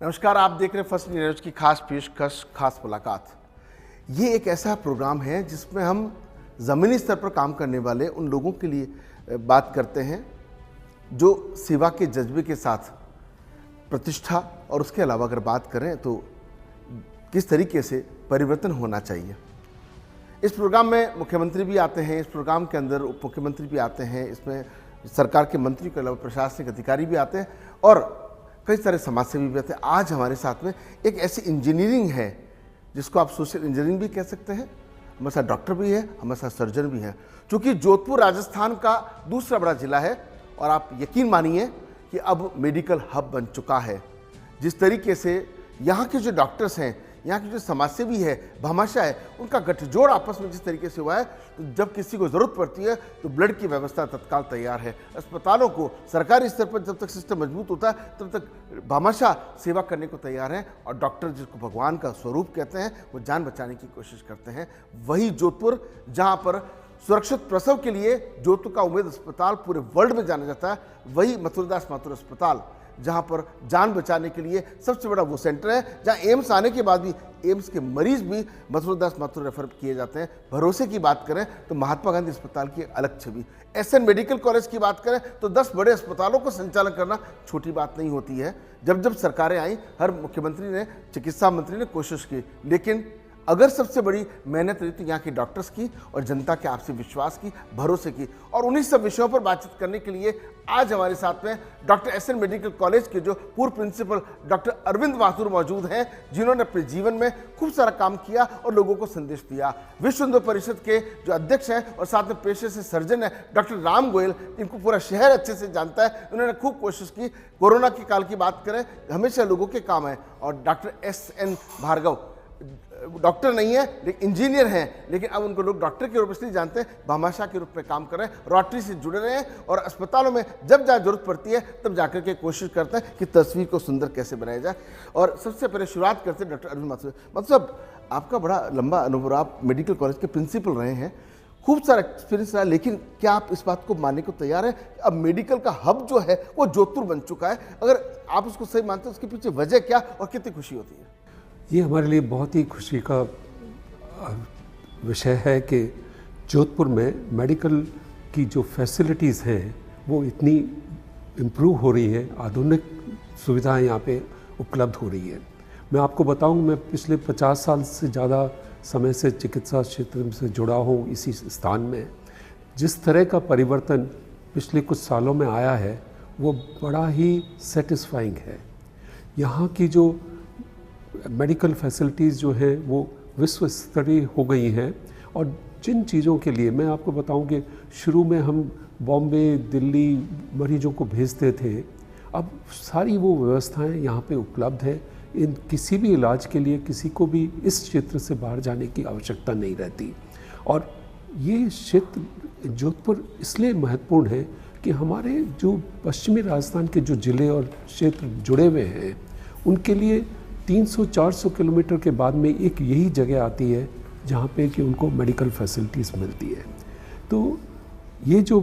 नमस्कार, आप देख रहे हैं फर्स्ट न्यूज की खास पेशकश, खास मुलाकात। ये एक ऐसा प्रोग्राम है जिसमें हम ज़मीनी स्तर पर काम करने वाले उन लोगों के लिए बात करते हैं जो सेवा के जज्बे के साथ प्रतिष्ठा और उसके अलावा अगर बात करें तो किस तरीके से परिवर्तन होना चाहिए। इस प्रोग्राम में मुख्यमंत्री भी आते हैं, इस प्रोग्राम के अंदर उप मुख्यमंत्री भी आते हैं, इसमें सरकार के मंत्री के अलावा प्रशासनिक अधिकारी भी आते हैं और कई सारे समाजसेवी भी आते हैं। आज हमारे साथ में एक ऐसी इंजीनियरिंग है जिसको आप सोशल इंजीनियरिंग भी कह सकते हैं। हमारे साथ डॉक्टर भी है, हमारे साथ सर्जन भी है। चूँकि जोधपुर राजस्थान का दूसरा बड़ा जिला है और आप यकीन मानिए कि अब मेडिकल हब बन चुका है। जिस तरीके से यहाँ के जो डॉक्टर्स हैं, यहाँ की जो समाजसेवी है, भामाशाह है, उनका गठजोड़ आपस में जिस तरीके से हुआ है, तो जब किसी को ज़रूरत पड़ती है तो ब्लड की व्यवस्था तत्काल तैयार है। अस्पतालों को सरकारी स्तर पर जब तक सिस्टम मजबूत होता है तब तक भामाशाह सेवा करने को तैयार हैं और डॉक्टर जिसको भगवान का स्वरूप कहते हैं वो जान बचाने की कोशिश करते हैं। वही जोधपुर, जहाँ पर सुरक्षित प्रसव के लिए जोधपुर का उम्मेद अस्पताल पूरे वर्ल्ड में जाना जाता है, वही मथुरदास माथुर अस्पताल जहाँ पर जान बचाने के लिए सबसे बड़ा वो सेंटर है, जहाँ एम्स आने के बाद भी एम्स के मरीज भी मथुरदास माथुर रेफर किए जाते हैं। भरोसे की बात करें तो महात्मा गांधी अस्पताल की अलग छवि। एसएन मेडिकल कॉलेज की बात करें तो 10 बड़े अस्पतालों को संचालन करना छोटी बात नहीं होती है। जब जब सरकारें आई, हर मुख्यमंत्री ने, चिकित्सा मंत्री ने कोशिश की, लेकिन अगर सबसे बड़ी मेहनत रही तो यहाँ के डॉक्टर्स की और जनता के आपसी विश्वास की, भरोसे की। और उन्हीं सब विषयों पर बातचीत करने के लिए आज हमारे साथ में डॉक्टर एसएन मेडिकल कॉलेज के जो पूर्व प्रिंसिपल डॉक्टर अरविंद माथुर मौजूद हैं, जिन्होंने अपने जीवन में खूब सारा काम किया और लोगों को संदेश दिया। विश्व हिंदू परिषद के जो अध्यक्ष हैं और साथ में पेशे से सर्जन है डॉक्टर राम गोयल, इनको पूरा शहर अच्छे से जानता है। उन्होंने खूब कोशिश की, कोरोना के काल की बात करें हमेशा लोगों के काम है। और डॉक्टर एसएन भार्गव डॉक्टर नहीं है लेकिन इंजीनियर हैं, लेकिन अब उनको लोग डॉक्टर के रूप में इसलिए जानते हैं, भामाशाह के रूप में काम कर रहे हैं, रोटरी से जुड़े रहे हैं और अस्पतालों में जब जहाँ जरूरत पड़ती है तब जाकर के कोशिश करते हैं कि तस्वीर को सुंदर कैसे बनाया जाए। और सबसे पहले शुरुआत करते हैं डॉक्टर अरविंद माथुर। मतलब आपका बड़ा लंबा अनुभव, आप मेडिकल कॉलेज के प्रिंसिपल रहे हैं, खूब सारा एक्सपीरियंस रहा, लेकिन क्या आप इस बात को मानने को तैयार हैं अब मेडिकल का हब जो है वो जोधपुर बन चुका है? अगर आप उसको सही मानते हैं, उसके पीछे वजह क्या और कितनी खुशी होती है? ये हमारे लिए बहुत ही खुशी का विषय है कि जोधपुर में मेडिकल की जो फैसिलिटीज़ हैं वो इतनी इम्प्रूव हो रही है, आधुनिक सुविधाएं यहाँ पे उपलब्ध हो रही है। मैं आपको बताऊं, मैं पिछले 50 साल से ज़्यादा समय से चिकित्सा क्षेत्र से जुड़ा हूँ इसी स्थान में। जिस तरह का परिवर्तन पिछले कुछ सालों में आया है वो बड़ा ही सेटिस्फाइंग है। यहाँ की जो मेडिकल फैसिलिटीज़ जो हैं वो विश्व स्तरीय हो गई हैं। और जिन चीज़ों के लिए मैं आपको बताऊं कि शुरू में हम बॉम्बे, दिल्ली मरीजों को भेजते थे, अब सारी वो व्यवस्थाएं यहाँ पे उपलब्ध है। इन किसी भी इलाज के लिए किसी को भी इस क्षेत्र से बाहर जाने की आवश्यकता नहीं रहती। और ये क्षेत्र जोधपुर इसलिए महत्वपूर्ण है कि हमारे जो पश्चिमी राजस्थान के जो ज़िले और क्षेत्र जुड़े हुए हैं उनके लिए 300-400 किलोमीटर के बाद में एक यही जगह आती है जहाँ पे कि उनको मेडिकल फैसिलिटीज़ मिलती है। तो ये जो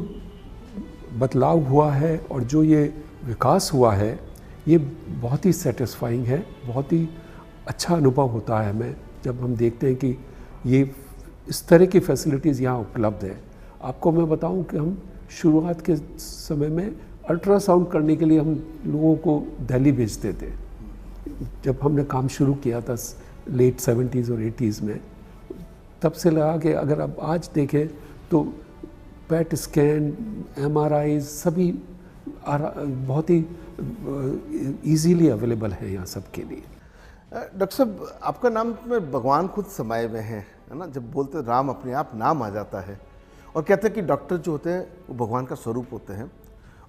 बदलाव हुआ है और जो ये विकास हुआ है ये बहुत ही सेटिस्फाइंग है, बहुत ही अच्छा अनुभव होता है हमें जब हम देखते हैं कि ये इस तरह की फैसिलिटीज़ यहाँ उपलब्ध है। आपको मैं बताऊँ कि हम शुरुआत के समय में अल्ट्रासाउंड करने के लिए हम लोगों को दिल्ली भेजते थे। जब हमने काम शुरू किया था लेट 70s और 80s में, तब से लगा कि अगर अब आज देखें तो पेट स्कैन, MRI सभी बहुत ही इजीली अवेलेबल है यहाँ सब के लिए। डॉक्टर साहब, आपका नाम में भगवान खुद समाये हुए हैं, है ना? जब बोलते राम अपने आप नाम आ जाता है और कहते हैं कि डॉक्टर जो होते हैं वो भगवान का स्वरूप होते हैं।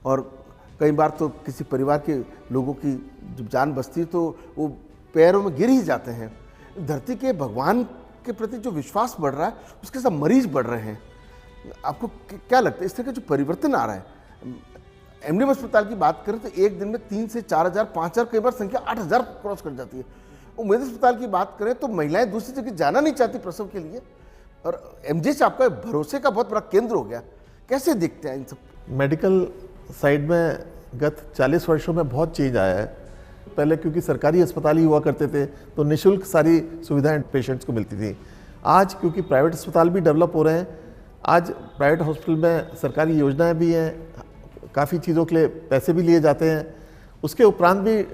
और कई बार तो किसी परिवार के लोगों की जब जान बचती है तो वो पैरों में गिर ही जाते हैं। धरती के भगवान के प्रति जो विश्वास बढ़ रहा है उसके साथ मरीज बढ़ रहे हैं। आपको क्या लगता है इस तरह का जो परिवर्तन आ रहा है? एमडीएम अस्पताल की बात करें तो एक दिन में 3 से 4,000, 5,000, कई बार संख्या 8,000 क्रॉस कर जाती है। उम्मेद अस्पताल की बात करें तो महिलाएं दूसरी जगह जाना नहीं चाहती प्रसव के लिए, और एमजीएच आपका भरोसे का बहुत बड़ा केंद्र हो गया। कैसे देखते हैं इन सब? मेडिकल साइड में गत 40 वर्षों में बहुत चेंज आया है। पहले क्योंकि सरकारी अस्पताल ही हुआ करते थे तो निःशुल्क सारी सुविधाएं पेशेंट्स को मिलती थी। आज क्योंकि प्राइवेट अस्पताल भी डेवलप हो रहे हैं, आज प्राइवेट हॉस्पिटल में सरकारी योजनाएं भी हैं, काफ़ी चीज़ों के लिए पैसे भी लिए जाते हैं, उसके उपरांत भी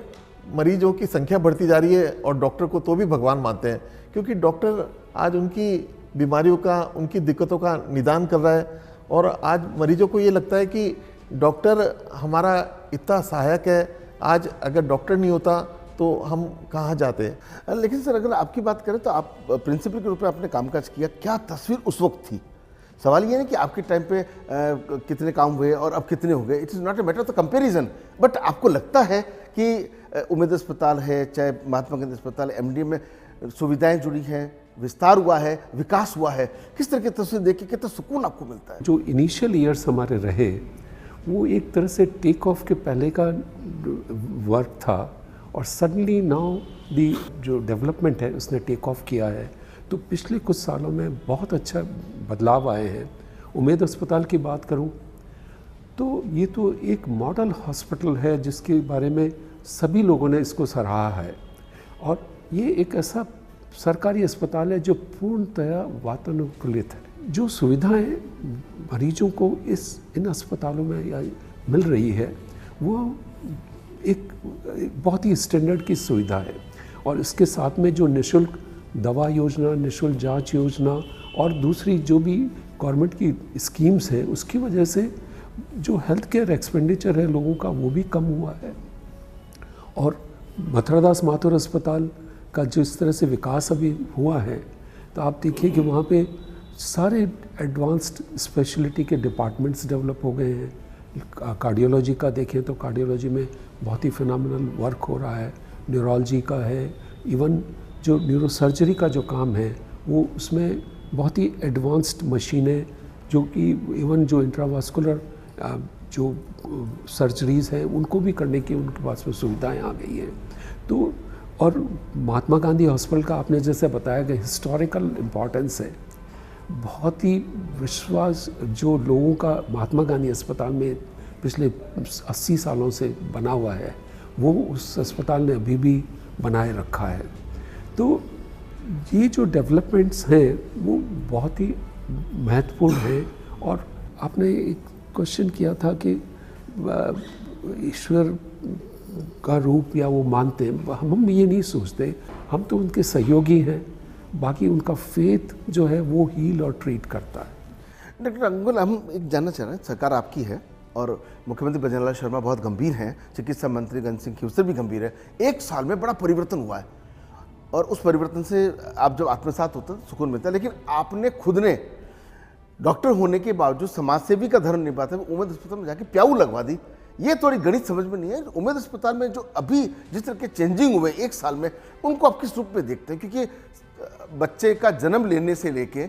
मरीजों की संख्या बढ़ती जा रही है और डॉक्टर को तो भी भगवान मानते हैं, क्योंकि डॉक्टर आज उनकी बीमारियों का, उनकी दिक्कतों का निदान कर रहा है। और आज मरीजों को ये लगता है कि डॉक्टर हमारा इतना सहायक है, आज अगर डॉक्टर नहीं होता तो हम कहाँ जाते हैं। लेकिन सर, अगर आपकी बात करें तो आप प्रिंसिपल के रूप में आपने कामकाज किया, क्या तस्वीर उस वक्त थी? सवाल ये है कि आपके टाइम पे कितने काम हुए और अब कितने हो गए, it is not a matter of comparison, but आपको लगता है कि उम्मेद अस्पताल है, चाहे महात्मा गांधी अस्पताल, एमडी में सुविधाएं जुड़ी हैं, विस्तार हुआ है, विकास हुआ है, किस तरह की तस्वीर देख के कितना सुकून आपको मिलता है? जो इनिशियल ईयर्स हमारे रहे वो एक तरह से टेक ऑफ के पहले का वर्क था और सडनली नाउ दी जो डेवलपमेंट है उसने टेक ऑफ किया है। तो पिछले कुछ सालों में बहुत अच्छा बदलाव आए हैं। उम्मेद अस्पताल की बात करूं तो ये तो एक मॉडल हॉस्पिटल है जिसके बारे में सभी लोगों ने इसको सराहा है, और ये एक ऐसा सरकारी अस्पताल है जो पूर्णतया वातानुकूलित है। जो सुविधाएं मरीजों को इन अस्पतालों में मिल रही है वो एक बहुत ही स्टैंडर्ड की सुविधा है, और इसके साथ में जो निःशुल्क दवा योजना, निःशुल्क जांच योजना और दूसरी जो भी गवर्नमेंट की स्कीम्स हैं उसकी वजह से जो हेल्थ केयर एक्सपेंडिचर है लोगों का वो भी कम हुआ है। और मथुरादास माथुर अस्पताल का जिस तरह से विकास अभी हुआ है तो आप देखिए कि वहाँ पे सारे एडवांस्ड स्पेशलिटी के डिपार्टमेंट्स डेवलप हो गए हैं। कार्डियोलॉजी का देखें तो कार्डियोलॉजी में बहुत ही फिनोमिनल वर्क हो रहा है, न्यूरोलॉजी का है, इवन जो न्यूरोसर्जरी का जो काम है वो उसमें बहुत ही एडवांस्ड मशीनें, जो कि इवन जो इंट्रावास्कुलर जो सर्जरीज़ हैं उनको भी करने की उनके पास में सुविधाएं आ गई हैं। तो और महात्मा गांधी हॉस्पिटल का आपने जैसे बताया कि हिस्टोरिकल इम्पॉर्टेंस है, बहुत ही विश्वास जो लोगों का महात्मा गांधी अस्पताल में पिछले 80 सालों से बना हुआ है वो उस अस्पताल ने अभी भी बनाए रखा है। तो ये जो डेवलपमेंट्स हैं वो बहुत ही महत्वपूर्ण हैं। और आपने एक क्वेश्चन किया था कि ईश्वर का रूप या वो मानते हैं, हम ये नहीं सोचते, हम तो उनके सहयोगी हैं, बाकी उनका फेथ जो है वो हील और ट्रीट करता है। डॉक्टर अंगुल, हम एक जानना चाह रहे हैं, सरकार आपकी है और मुख्यमंत्री भजन लाल शर्मा बहुत गंभीर हैं, चिकित्सा मंत्री गण सिंह खीवसर भी गंभीर है। एक साल में बड़ा परिवर्तन हुआ है और उस परिवर्तन से आप जब आत्मसात होते हैं सुकून मिलता है, लेकिन आपने खुद ने डॉक्टर होने के बावजूद समाज सेवी का धर्म निभाते हुए उम्मेद अस्पताल में जाके प्याऊ लगवा दी। ये थोड़ी गणित समझ में नहीं है। उम्मेद अस्पताल में जो अभी जिस तरह के चेंजिंग हुए एक साल में, उनको आप किस रूप में देखते हैं? क्योंकि बच्चे का जन्म लेने से लेके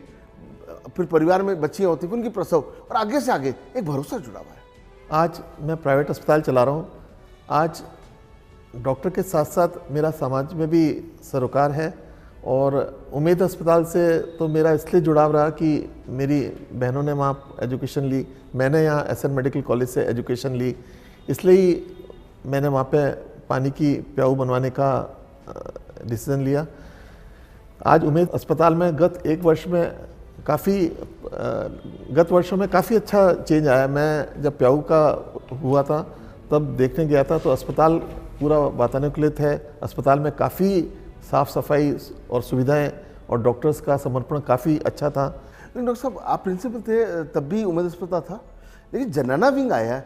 फिर परिवार में बच्चियाँ होती हैं, उनकी प्रसव और आगे से आगे एक भरोसा जुड़ा हुआ है। आज मैं प्राइवेट अस्पताल चला रहा हूँ, आज डॉक्टर के साथ साथ मेरा समाज में भी सरोकार है, और उम्मेद अस्पताल से तो मेरा इसलिए जुड़ाव रहा कि मेरी बहनों ने वहाँ एजुकेशन ली, मैंने यहाँ एसएन मेडिकल कॉलेज से एजुकेशन ली, इसलिए ही मैंने वहाँ पे पानी की प्याऊ बनवाने का डिसीज़न लिया। आज उम्मेद अस्पताल में गत वर्षों में काफ़ी अच्छा चेंज आया। मैं जब प्याऊ का हुआ था तब देखने गया था तो अस्पताल पूरा वातानुकूलित है, अस्पताल में काफ़ी साफ़ सफाई और सुविधाएं और डॉक्टर्स का समर्पण काफ़ी अच्छा था। लेकिन डॉक्टर साहब, आप प्रिंसिपल थे तब भी उम्मेद अस्पताल था, लेकिन जनाना विंग आया,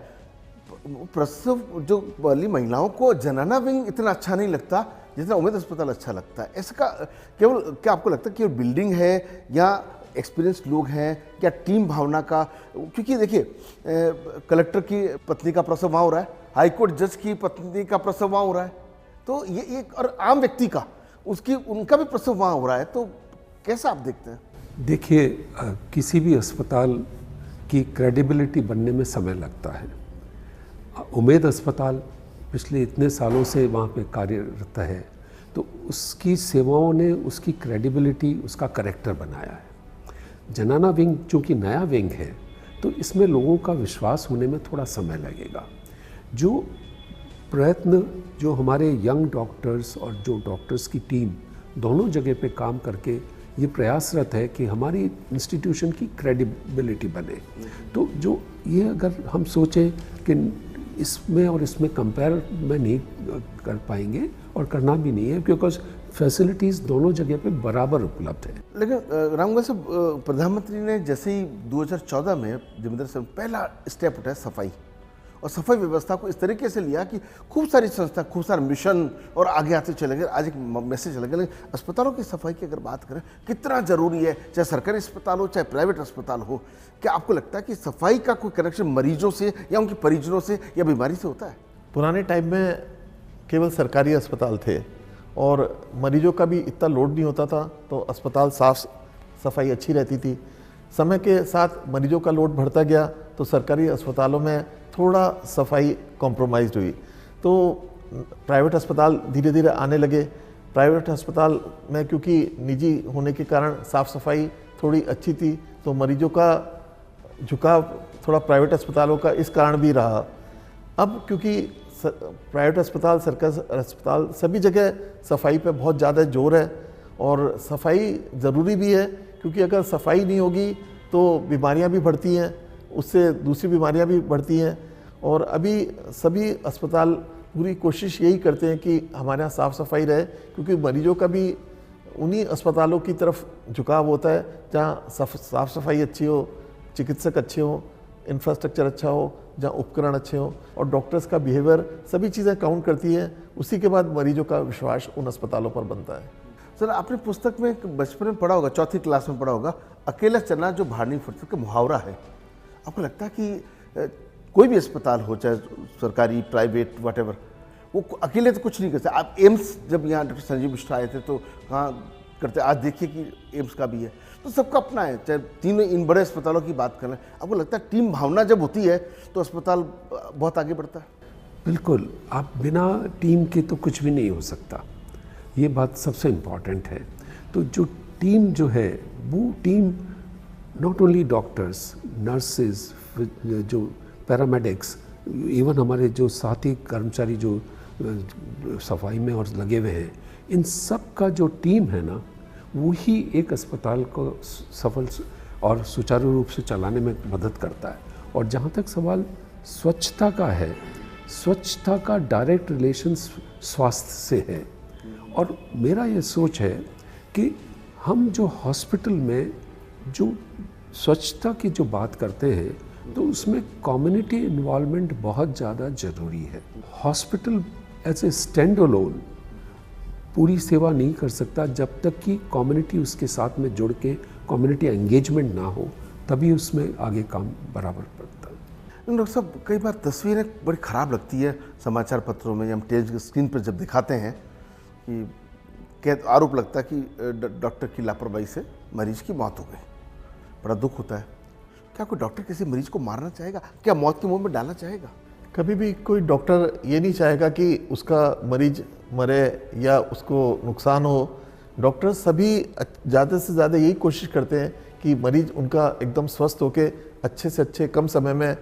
प्रसव जो वाली महिलाओं को जनाना विंग इतना अच्छा नहीं लगता जितना उम्मेद अस्पताल अच्छा लगता है। इसका केवल क्या आपको लगता है कि बिल्डिंग है या एक्सपीरियंस लोग हैं या टीम भावना का? क्योंकि देखिए, कलेक्टर की पत्नी का प्रसव वहाँ हो रहा है, हाईकोर्ट जज की पत्नी का प्रसव वहाँ हो रहा है, तो ये एक और आम व्यक्ति का उनका भी प्रसव वहाँ हो रहा है, तो कैसा आप देखते हैं? देखिए, किसी भी अस्पताल की क्रेडिबिलिटी बनने में समय लगता है। उम्मेद अस्पताल पिछले इतने सालों से वहाँ पे कार्यरत है, तो उसकी सेवाओं ने उसकी क्रेडिबिलिटी, उसका कैरेक्टर बनाया है। जनाना विंग चूँकि नया विंग है तो इसमें लोगों का विश्वास होने में थोड़ा समय लगेगा। जो प्रयत्न जो हमारे यंग डॉक्टर्स और जो डॉक्टर्स की टीम दोनों जगह पे काम करके ये प्रयासरत है कि हमारी इंस्टीट्यूशन की क्रेडिबिलिटी बने। तो जो ये अगर हम सोचें कि इसमें और इसमें कंपेयर में नहीं कर पाएंगे और करना भी नहीं है, बिकॉज फैसिलिटीज़ दोनों जगह पे बराबर उपलब्ध है। लेकिन रामगढ़ साहब, प्रधानमंत्री ने जैसे ही 2014 में जिम्मेदारी से पहला स्टेप उठाया सफाई, और सफाई व्यवस्था को इस तरीके से लिया कि खूब सारी संस्था, खूब सारे मिशन और आगे आते चले गए। आज एक मैसेज चले गए। अस्पतालों की सफाई की अगर बात करें, कितना ज़रूरी है, चाहे सरकारी अस्पताल हो चाहे प्राइवेट अस्पताल हो, क्या आपको लगता है कि सफाई का कोई कनेक्शन मरीजों से या उनके परिजनों से या बीमारी से होता है? पुराने टाइम में केवल सरकारी अस्पताल थे और मरीजों का भी इतना लोड नहीं होता था, तो अस्पताल साफ सफाई अच्छी रहती थी। समय के साथ मरीजों का लोड बढ़ता गया तो सरकारी अस्पतालों में थोड़ा सफाई कॉम्प्रोमाइज़ हुई, तो प्राइवेट अस्पताल धीरे धीरे आने लगे। प्राइवेट अस्पताल में क्योंकि निजी होने के कारण साफ़ सफाई थोड़ी अच्छी थी, तो मरीजों का झुकाव थोड़ा प्राइवेट अस्पतालों का इस कारण भी रहा। अब क्योंकि प्राइवेट अस्पताल, सरकारी अस्पताल, सभी जगह सफाई पे बहुत ज़्यादा जोर है, और सफाई ज़रूरी भी है, क्योंकि अगर सफाई नहीं होगी तो बीमारियां भी बढ़ती हैं, उससे दूसरी बीमारियां भी बढ़ती हैं। और अभी सभी अस्पताल पूरी कोशिश यही करते हैं कि हमारे यहाँ साफ़ सफाई रहे, क्योंकि मरीजों का भी उन्हीं अस्पतालों की तरफ झुकाव होता है जहाँ साफ़ सफाई अच्छी हो, चिकित्सक अच्छे हों, इंफ्रास्ट्रक्चर अच्छा हो, जहाँ उपकरण अच्छे हों, और डॉक्टर्स का बिहेवियर, सभी चीज़ें काउंट करती हैं। उसी के बाद मरीजों का विश्वास उन अस्पतालों पर बनता है। सर, आपने पुस्तक में बचपन में पढ़ा होगा, चौथी क्लास में पढ़ा होगा, अकेला चलना जो भार नहीं फुटता, का मुहावरा है। आपको लगता है कि कोई भी अस्पताल हो, चाहे सरकारी, प्राइवेट, व्हाटएवर, वो अकेले तो कुछ नहीं कर सकते। आप एम्स, जब यहाँ डॉक्टर संजीव मिश्रा आए थे तो कहाँ करते, आज देखिए कि एम्स का भी है, तो सबका अपना है। चाहे तीनों इन बड़े अस्पतालों की बात करें, आपको लगता है टीम भावना जब होती है तो अस्पताल बहुत आगे बढ़ता है? बिल्कुल, आप बिना टीम के तो कुछ भी नहीं हो सकता, ये बात सबसे इम्पॉर्टेंट है। तो जो टीम जो है, वो team not only doctors, nurses, जो पैरामेडिक्स, इवन हमारे जो साथी कर्मचारी जो सफाई में और लगे हुए हैं, इन सब का जो टीम है ना, वही एक अस्पताल को सफल और सुचारू रूप से चलाने में मदद करता है। और जहाँ तक सवाल स्वच्छता का है, स्वच्छता का डायरेक्ट रिलेशन स्वास्थ्य से है। और मेरा ये सोच है कि हम जो हॉस्पिटल में जो स्वच्छता की जो बात करते हैं, तो उसमें कम्युनिटी इन्वॉल्वमेंट बहुत ज़्यादा ज़रूरी है। Hospital as a stand alone पूरी सेवा नहीं कर सकता जब तक कि कम्युनिटी उसके साथ में जुड़ के कम्युनिटी एंगेजमेंट ना हो, तभी उसमें आगे काम बराबर पड़ता है। डॉक्टर साहब, कई बार तस्वीरें बड़ी ख़राब लगती है समाचार पत्रों में या हम टेलीविजन स्क्रीन पर जब दिखाते हैं कि आरोप लगता है कि डॉक्टर की लापरवाही से मरीज की मौत हो गई। बड़ा दुख होता है। क्या कोई डॉक्टर किसी मरीज को मारना चाहेगा? क्या मौत के मुंह में डालना चाहेगा? कभी भी कोई डॉक्टर ये नहीं चाहेगा कि उसका मरीज मरे या उसको नुकसान हो। डॉक्टर सभी ज़्यादा से ज़्यादा यही कोशिश करते हैं कि मरीज उनका एकदम स्वस्थ होके अच्छे से अच्छे कम समय में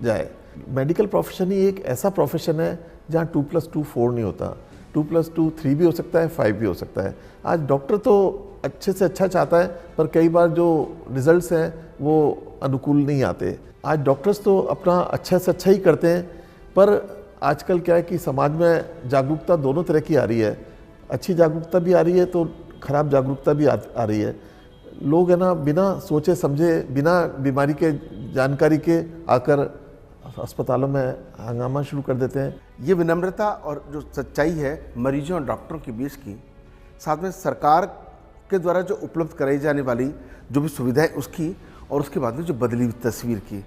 जाए। मेडिकल प्रोफेशन ही एक ऐसा प्रोफेशन है जहाँ 2+2 4 नहीं होता, 2+2 3 भी हो सकता है, 5 भी हो सकता है। आज डॉक्टर तो अच्छे से अच्छा चाहता है, पर कई बार जो रिजल्ट्स हैं वो अनुकूल नहीं आते। आज डॉक्टर्स तो अपना अच्छा से अच्छा ही करते हैं, पर आजकल क्या है कि समाज में जागरूकता दोनों तरह की आ रही है। अच्छी जागरूकता भी आ रही है तो खराब जागरूकता भी आ रही है। लोग है ना, बिना सोचे समझे, बिना बीमारी के जानकारी के आकर अस्पतालों में हंगामा शुरू कर देते हैं। ये विनम्रता और जो सच्चाई है मरीजों और डॉक्टरों के बीच की, साथ में सरकार के द्वारा जो उपलब्ध कराई जाने वाली जो भी सुविधाएं उसकी, और उसके बाद में जो बदली हुई तस्वीर की।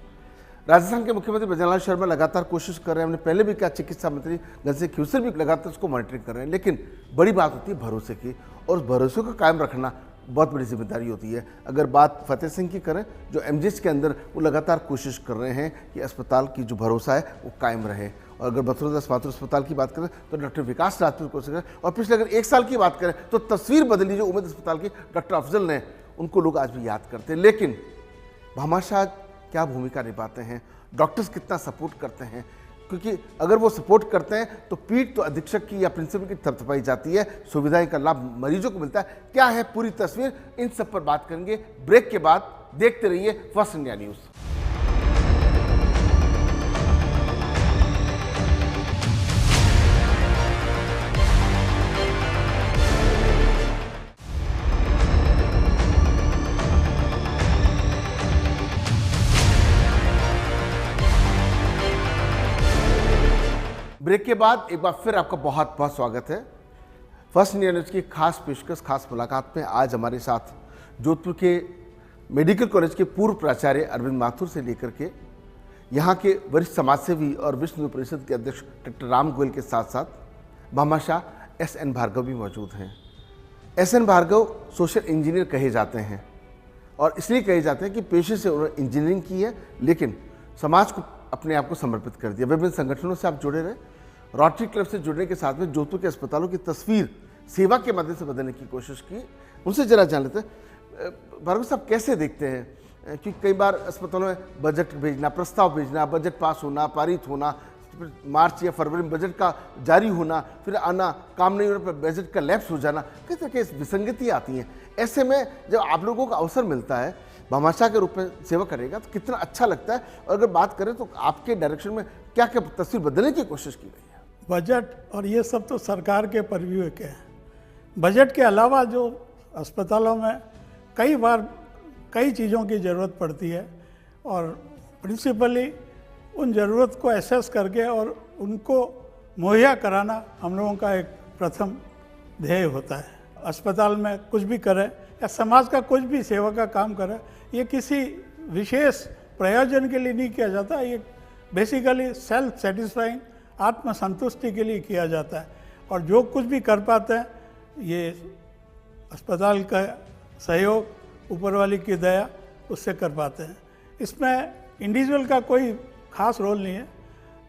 राजस्थान के मुख्यमंत्री ब्रजलाल शर्मा लगातार कोशिश कर रहे हैं। हमने पहले भी कहा, चिकित्सा मंत्री घनश्याम खीवसर भी लगातार उसको मॉनिटरिंग कर रहे हैं। लेकिन बड़ी बात होती है भरोसे की, और उस भरोसे को कायम रखना बहुत बड़ी जिम्मेदारी होती है। अगर बात फतेह सिंह की करें, जो एमजीएच के अंदर वो लगातार कोशिश कर रहे हैं कि अस्पताल की जो भरोसा है वो कायम रहे। और अगर मथुरादास माथुर अस्पताल की बात करें तो डॉक्टर विकास राजपूत की कोशिश करें। और पिछले अगर 1 साल की बात करें तो तस्वीर बदली जो उम्मेद अस्पताल की डॉक्टर अफजल ने, उनको लोग आज भी याद करते हैं। लेकिन भामाशाह क्या भूमिका निभाते हैं, डॉक्टर्स कितना सपोर्ट करते हैं, क्योंकि अगर वो सपोर्ट करते हैं तो पीठ तो अधीक्षक की या प्रिंसिपल की थपथपाई जाती है, सुविधाएं का लाभ मरीजों को मिलता है। क्या है पूरी तस्वीर, इन सब पर बात करेंगे ब्रेक के बाद। देखते रहिए फर्स्ट इंडिया न्यूज़। ब्रेक के बाद एक बार फिर आपका बहुत बहुत स्वागत है। फर्स्ट इंडिया न्यूज़ की खास पेशकश, खास मुलाकात में आज हमारे साथ जोधपुर के मेडिकल कॉलेज के पूर्व प्राचार्य अरविंद माथुर से लेकर के यहाँ के वरिष्ठ समाजसेवी और विश्व हिंदू परिषद के अध्यक्ष डॉक्टर राम गोयल के साथ साथ भामाशाह एस.एन. भार्गव भी मौजूद हैं। एस.एन. भार्गव सोशल इंजीनियर कहे जाते हैं और इसलिए कहे जाते हैं कि पेशे से उन्होंने इंजीनियरिंग की है, लेकिन समाज को अपने आप को समर्पित कर दिया। विभिन्न संगठनों से आप जुड़े रहे, रोटरी क्लब से जुड़ने के साथ में जोधपुर के अस्पतालों की तस्वीर सेवा के माध्यम से बदलने की कोशिश की। उनसे जरा जान लेते हैं, भार्गव साहब कैसे देखते हैं कि कई बार अस्पतालों में बजट भेजना, प्रस्ताव भेजना, बजट पास होना, पारित होना, मार्च या फरवरी में बजट का जारी होना, फिर आना, काम नहीं होने पर बजट का लैप्स हो जाना, कई तरह की विसंगति आती हैं। ऐसे में जब आप लोगों को अवसर मिलता है भामाशाह के रूप में सेवा करेगा तो कितना अच्छा लगता है, और अगर बात करें तो आपके डायरेक्शन में क्या क्या तस्वीर बदलने की कोशिश की गई है? बजट और ये सब तो सरकार के परव्यू के हैं। बजट के अलावा जो अस्पतालों में कई बार कई चीज़ों की ज़रूरत पड़ती है और प्रिंसिपली उन ज़रूरत को एसेस करके और उनको मुहैया कराना हम लोगों का एक प्रथम ध्येय होता है। अस्पताल में कुछ भी करें या समाज का कुछ भी सेवा का काम करें, ये किसी विशेष प्रयोजन के लिए नहीं किया जाता, ये बेसिकली सेल्फ सेटिस्फाइंग, आत्मसंतुष्टि के लिए किया जाता है। और जो कुछ भी कर पाते हैं ये अस्पताल का सहयोग, ऊपर वाली की दया, उससे कर पाते हैं। इसमें इंडिविजुअल का कोई खास रोल नहीं है,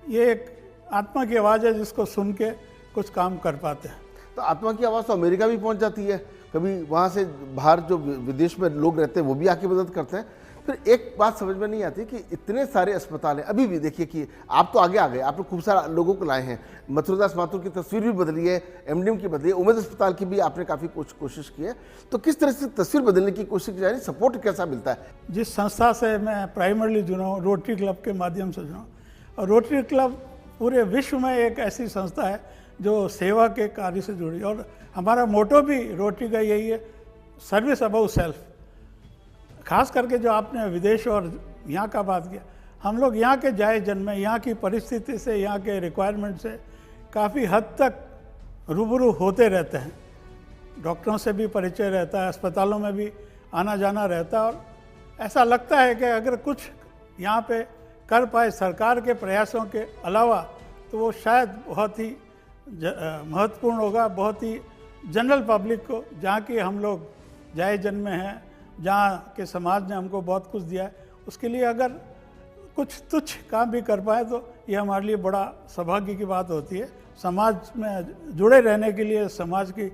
ये एक आत्मा की आवाज़ है जिसको सुन के कुछ काम कर पाते हैं। तो आत्मा की आवाज़ तो अमेरिका भी पहुंच जाती है, कभी वहाँ से बाहर जो विदेश में लोग रहते हैं वो भी आके मदद करते हैं। फिर एक बात समझ में नहीं आती कि इतने सारे अस्पताल हैं, अभी भी देखिए कि आप तो आगे आ गए, आपने खूब सारा लोगों को लाए हैं, मथुरदास माथुर की तस्वीर भी बदली है, एमडीएम की बदली है, उमेद अस्पताल की भी आपने काफ़ी कुछ कोशिश की है। तो किस तरह से तस्वीर बदलने की कोशिश की जा रही है, सपोर्ट कैसा मिलता है? जिस संस्था से मैं प्राइमरली जुड़ा हूँ, रोटरी क्लब के माध्यम से जुड़ा हूँ, और रोटरी क्लब पूरे विश्व में एक ऐसी संस्था है जो सेवा के कार्य से जुड़ी, और हमारा मोटो भी रोटरी का यही है, सर्विस अबव सेल्फ। खास करके जो आपने विदेश और यहाँ का बात किया, हम लोग यहाँ के जाए जन्म में, यहाँ की परिस्थिति से, यहाँ के रिक्वायरमेंट से काफ़ी हद तक रूबरू होते रहते हैं। डॉक्टरों से भी परिचय रहता है, अस्पतालों में भी आना जाना रहता है, और ऐसा लगता है कि अगर कुछ यहाँ पे कर पाए सरकार के प्रयासों के अलावा तो वो शायद बहुत ही महत्वपूर्ण होगा, बहुत ही जनरल पब्लिक को, जहाँ की हम लोग जाए जन्म में हैं, जहाँ के समाज ने हमको बहुत कुछ दिया है, उसके लिए अगर कुछ तुच्छ काम भी कर पाए तो ये हमारे लिए बड़ा सौभाग्य की बात होती है। समाज में जुड़े रहने के लिए, समाज की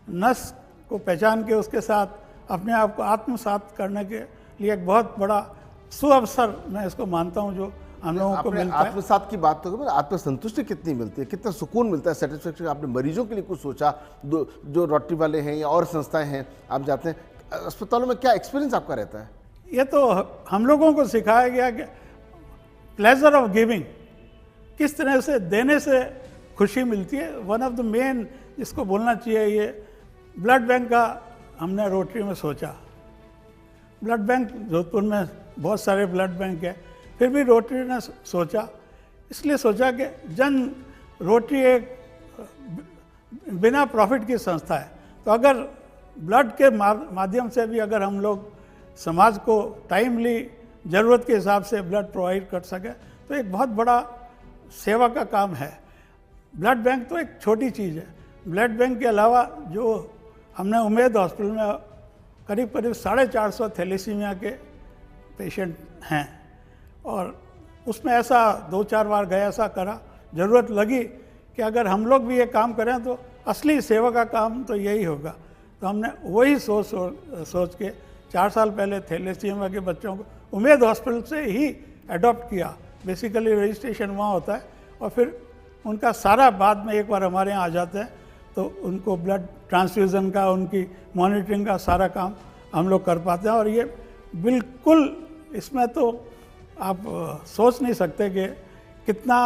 नस को पहचान के उसके साथ अपने आप को आत्मसात करने के लिए एक बहुत बड़ा सुअवसर मैं इसको मानता हूँ जो हम लोगों को मिलता है। आत्मसात की बात तो करें, आत्मसंतुष्टि कितनी मिलती है, कितना सुकून मिलता है, सेटिस्फेक्शन? आपने मरीजों के लिए कुछ सोचा? जो रोटरी वाले हैं या और संस्थाएं हैं, आप जाते हैं अस्पतालों में, क्या एक्सपीरियंस आपका रहता है? ये तो हम लोगों को सिखाया गया कि प्लेजर ऑफ गिविंग, किस तरह से देने से खुशी मिलती है। वन ऑफ द मेन जिसको बोलना चाहिए, ये ब्लड बैंक का हमने रोटरी में सोचा। ब्लड बैंक जोधपुर में बहुत सारे ब्लड बैंक है, फिर भी रोटरी ने सोचा, इसलिए सोचा कि जन रोटरी एक बिना प्रॉफिट की संस्था है, तो अगर ब्लड के माध्यम से भी अगर हम लोग समाज को टाइमली ज़रूरत के हिसाब से ब्लड प्रोवाइड कर सके तो एक बहुत बड़ा सेवा का काम है। ब्लड बैंक तो एक छोटी चीज़ है। ब्लड बैंक के अलावा जो हमने उमेद हॉस्पिटल में करीब 450 थैलेसीमिया के पेशेंट हैं, और उसमें ऐसा 2-4 बार गया, ऐसा करा, ज़रूरत लगी कि अगर हम लोग भी ये काम करें तो असली सेवा का काम तो यही होगा। तो हमने वही सोच के 4 साल पहले थैलेसीमिया के बच्चों को उमेद हॉस्पिटल से ही अडॉप्ट किया। बेसिकली रजिस्ट्रेशन वहाँ होता है और फिर उनका सारा बाद में एक बार हमारे यहाँ आ जाते हैं तो उनको ब्लड ट्रांसफ्यूज़न का, उनकी मॉनिटरिंग का सारा काम हम लोग कर पाते हैं। और ये बिल्कुल, इसमें तो आप सोच नहीं सकते कि कितना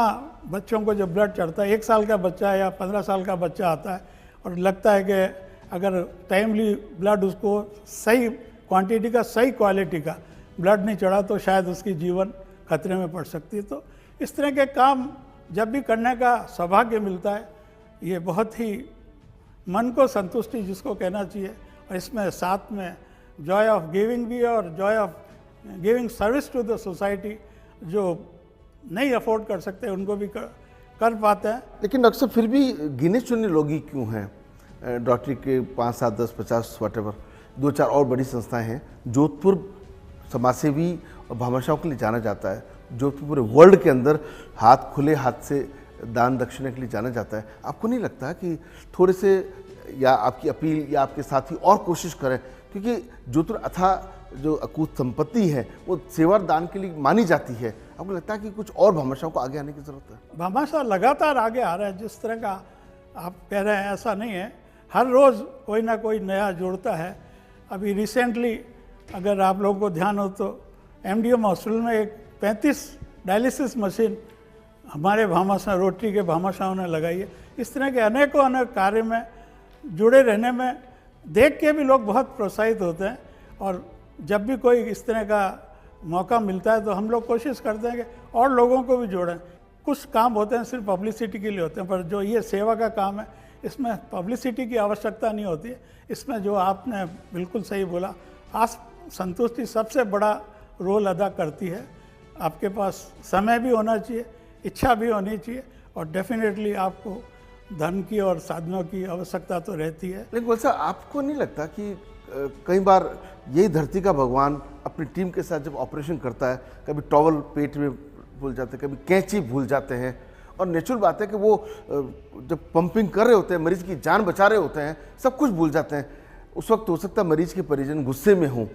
बच्चों को जब ब्लड चढ़ता है, 1 साल का बच्चा या 15 साल का बच्चा आता है और लगता है कि अगर टाइमली ब्लड उसको सही क्वांटिटी का, सही क्वालिटी का ब्लड नहीं चढ़ा तो शायद उसकी जीवन खतरे में पड़ सकती है। तो इस तरह के काम जब भी करने का सौभाग्य मिलता है, ये बहुत ही मन को संतुष्टि जिसको कहना चाहिए, और इसमें साथ में जॉय ऑफ गिविंग भी है और joy of giving service to the society, जो नहीं अफोर्ड कर सकते उनको भी कर पाते हैं। लेकिन अक्सर फिर भी गिने चुने लोग ही क्यों हैं? डॉक्टरी के 5, 7, 10, 50 वॉटेवर 2-4 और बड़ी संस्थाएं हैं। जोधपुर समाजसेवी और भामाशाहों के लिए जाना जाता है। जोधपुर पूरे वर्ल्ड के अंदर खुले हाथ से दान दक्षिणा के लिए जाना जाता है। आपको नहीं लगता कि थोड़े से, या आपकी अपील या आपके साथी और कोशिश करें, क्योंकि जोधपुर अथाह जो अकूत संपत्ति है वो सेवा दान के लिए मानी जाती है। आपको लगता है कि कुछ और भामाशाहों को आगे आने की जरूरत है? भामाशाह लगातार आगे आ रहा है। जिस तरह का आप कह रहे हैं ऐसा नहीं है, हर रोज़ कोई ना कोई नया जुड़ता है। अभी रिसेंटली अगर आप लोगों को ध्यान हो तो MDM हॉस्पिटल में एक 35 डायलिसिस मशीन हमारे भामाशाह, रोटरी के भामाशाहों ने लगाई है। इस तरह के अनेकों अनेक कार्य में जुड़े रहने में देख के भी लोग बहुत प्रोत्साहित होते हैं। और जब भी कोई इस तरह का मौका मिलता है तो हम लोग कोशिश करते हैं कि और लोगों को भी जोड़ें। कुछ काम होते हैं सिर्फ पब्लिसिटी के लिए होते हैं, पर जो ये सेवा का काम है इसमें पब्लिसिटी की आवश्यकता नहीं होती है। इसमें जो आपने बिल्कुल सही बोला, संतुष्टि सबसे बड़ा रोल अदा करती है। आपके पास समय भी होना चाहिए, इच्छा भी होनी चाहिए, और डेफिनेटली आपको धन की और साधनों की आवश्यकता तो रहती है। लेकिन वैसा आपको नहीं लगता कि कई बार यही धरती का भगवान अपनी टीम के साथ जब ऑपरेशन करता है, कभी टॉवल पेट में भूल जाते हैं, कभी कैंची भूल जाते हैं, और नेचुरल बात है कि वो जब पंपिंग कर रहे होते हैं, मरीज की जान बचा रहे होते हैं, सब कुछ भूल जाते हैं। उस वक्त हो सकता है मरीज के परिजन गुस्से में हों।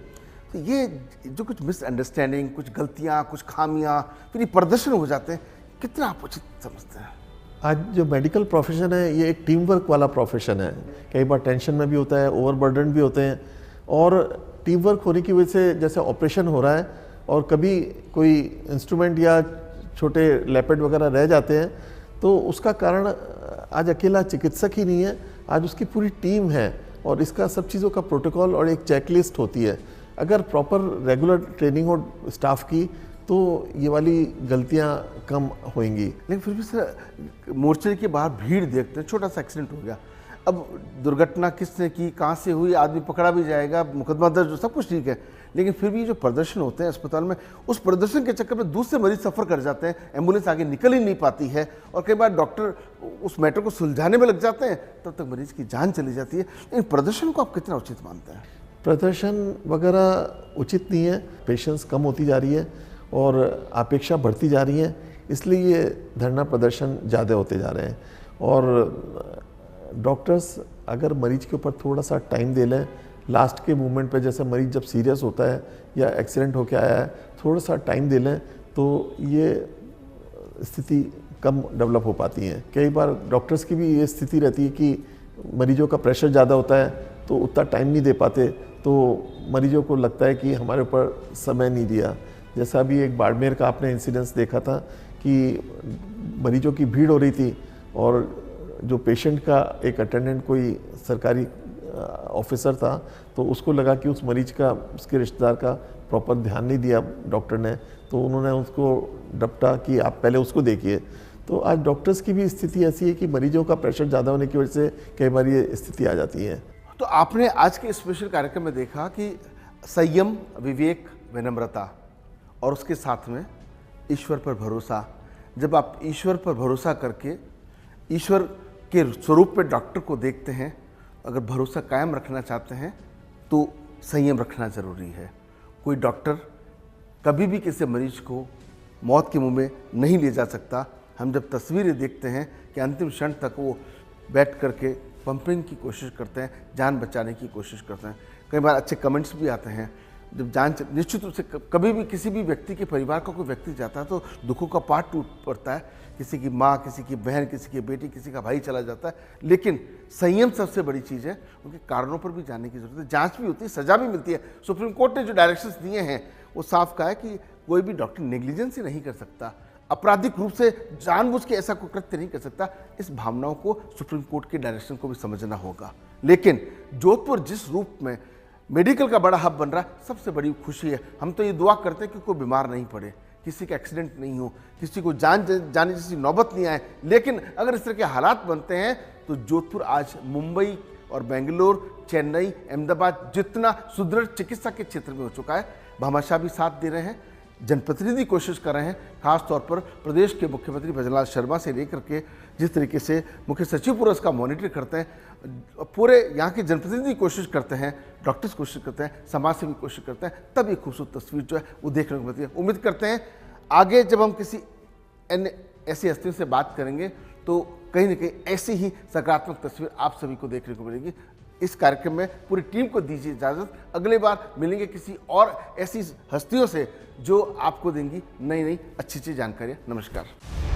तो ये जो कुछ मिसअंडरस्टैंडिंग, कुछ गलतियाँ, कुछ खामियाँ, फिर ये प्रदर्शन हो जाते हैं, कितना आप उचित समझते हैं? आज जो मेडिकल प्रोफेशन है ये एक टीम वर्क वाला प्रोफेशन है। कई बार टेंशन में भी होता है, ओवरबर्डन भी होते हैं, और टीम वर्क होने की वजह से जैसे ऑपरेशन हो रहा है और कभी कोई इंस्ट्रूमेंट या छोटे लैपेट वगैरह रह जाते हैं, तो उसका कारण आज अकेला चिकित्सक ही नहीं है, आज उसकी पूरी टीम है, और इसका सब चीज़ों का प्रोटोकॉल और एक चेकलिस्ट होती है। अगर प्रॉपर रेगुलर ट्रेनिंग हो स्टाफ की तो ये वाली गलतियां कम होंगी। लेकिन फिर भी सर, मोर्चे के बाहर भीड़ देखते हैं, छोटा सा एक्सीडेंट हो गया, अब दुर्घटना किसने की, कहाँ से हुई, आदमी पकड़ा भी जाएगा, मुकदमा दर्ज, सब कुछ ठीक है, लेकिन फिर भी जो प्रदर्शन होते हैं अस्पताल में, उस प्रदर्शन के चक्कर में दूसरे मरीज सफ़र कर जाते हैं, एम्बुलेंस आगे निकल ही नहीं पाती है, और कई बार डॉक्टर उस मैटर को सुलझाने में लग जाते हैं, तब तक मरीज की जान चली जाती है। लेकिन प्रदर्शन को आप कितना उचित मानते हैं? प्रदर्शन वगैरह उचित नहीं है। पेशेंस कम होती जा रही है और अपेक्षा बढ़ती जा रही है, इसलिए ये धरना प्रदर्शन ज़्यादा होते जा रहे हैं। और डॉक्टर्स अगर मरीज के ऊपर थोड़ा सा टाइम दे लें, लास्ट के मोमेंट पे, जैसे मरीज जब सीरियस होता है या एक्सीडेंट होके आया है, थोड़ा सा टाइम दे लें तो ये स्थिति कम डेवलप हो पाती है। कई बार डॉक्टर्स की भी ये स्थिति रहती है कि मरीजों का प्रेशर ज़्यादा होता है तो उतना टाइम नहीं दे पाते, तो मरीजों को लगता है कि हमारे ऊपर समय नहीं दिया। जैसा अभी एक बाड़मेर का आपने इंसिडेंस देखा था कि मरीजों की भीड़ हो रही थी और जो पेशेंट का एक अटेंडेंट कोई सरकारी ऑफिसर था, तो उसको लगा कि उस मरीज का, उसके रिश्तेदार का प्रॉपर ध्यान नहीं दिया डॉक्टर ने, तो उन्होंने उसको डपटा कि आप पहले उसको देखिए। तो आज डॉक्टर्स की भी स्थिति ऐसी है कि मरीजों का प्रेशर ज़्यादा होने की वजह से कई बार ये स्थिति आ जाती है। तो आपने आज के स्पेशल कार्यक्रम में देखा कि संयम, विवेक, विनम्रता और उसके साथ में ईश्वर पर भरोसा। जब आप ईश्वर पर भरोसा करके ईश्वर के स्वरूप में डॉक्टर को देखते हैं, अगर भरोसा कायम रखना चाहते हैं तो संयम रखना ज़रूरी है। कोई डॉक्टर कभी भी किसी मरीज को मौत के मुंह में नहीं ले जा सकता। हम जब तस्वीरें देखते हैं कि अंतिम क्षण तक वो बैठ करके पंपिंग की कोशिश करते हैं, जान बचाने की कोशिश करते हैं। कई बार अच्छे कमेंट्स भी आते हैं, जब जान निश्चित रूप से कभी भी किसी भी व्यक्ति के परिवार का कोई व्यक्ति जाता है तो दुखों का पहाड़ टूट पड़ता है। किसी की माँ, किसी की बहन, किसी की बेटी, किसी का भाई चला जाता है, लेकिन संयम सबसे बड़ी चीज़ है। उनके कारणों पर भी जानने की जरूरत है, जांच भी होती है, सजा भी मिलती है। सुप्रीम कोर्ट ने जो डायरेक्शंस दिए हैं वो साफ कहा है कि कोई भी डॉक्टर नेग्लिजेंस ही नहीं कर सकता, आपराधिक रूप से जानबूझ के ऐसा कोई कृत्य नहीं कर सकता। इस भावनाओं को सुप्रीम कोर्ट के डायरेक्शन को भी समझना होगा। लेकिन जोधपुर जिस रूप में मेडिकल का बड़ा हब बन रहा है, सबसे बड़ी खुशी है। हम तो ये दुआ करते हैं कि कोई बीमार नहीं पड़े, किसी का एक्सीडेंट नहीं हो, किसी को जाने जैसी नौबत नहीं आए। लेकिन अगर इस तरह के हालात बनते हैं तो जोधपुर आज मुंबई और बेंगलोर, चेन्नई, अहमदाबाद जितना सुदृढ़ चिकित्सा के क्षेत्र में हो चुका है। भामाशाह भी साथ दे रहे हैं, जनप्रतिनिधि कोशिश कर रहे हैं, खास तौर पर प्रदेश के मुख्यमंत्री भजनलाल शर्मा से लेकर के जिस तरीके से मुख्य सचिव पूरा इसका मॉनिटर करते हैं, पूरे यहाँ के जनप्रतिनिधि कोशिश करते हैं, डॉक्टर्स कोशिश करते हैं, समाज सेवी कोशिश करते हैं, तब ये खूबसूरत तस्वीर जो है वो देखने को मिलती है। उम्मीद करते हैं आगे जब हम किसी अन्य ऐसी हस्तियों से बात करेंगे तो कहीं ना कहीं ऐसी ही सकारात्मक तस्वीर आप सभी को देखने को मिलेगी। इस कार्यक्रम में पूरी टीम को दीजिए इजाज़त। अगली बार मिलेंगे किसी और ऐसी हस्तियों से जो आपको देंगी नई नई अच्छी अच्छी जानकारियाँ। नमस्कार।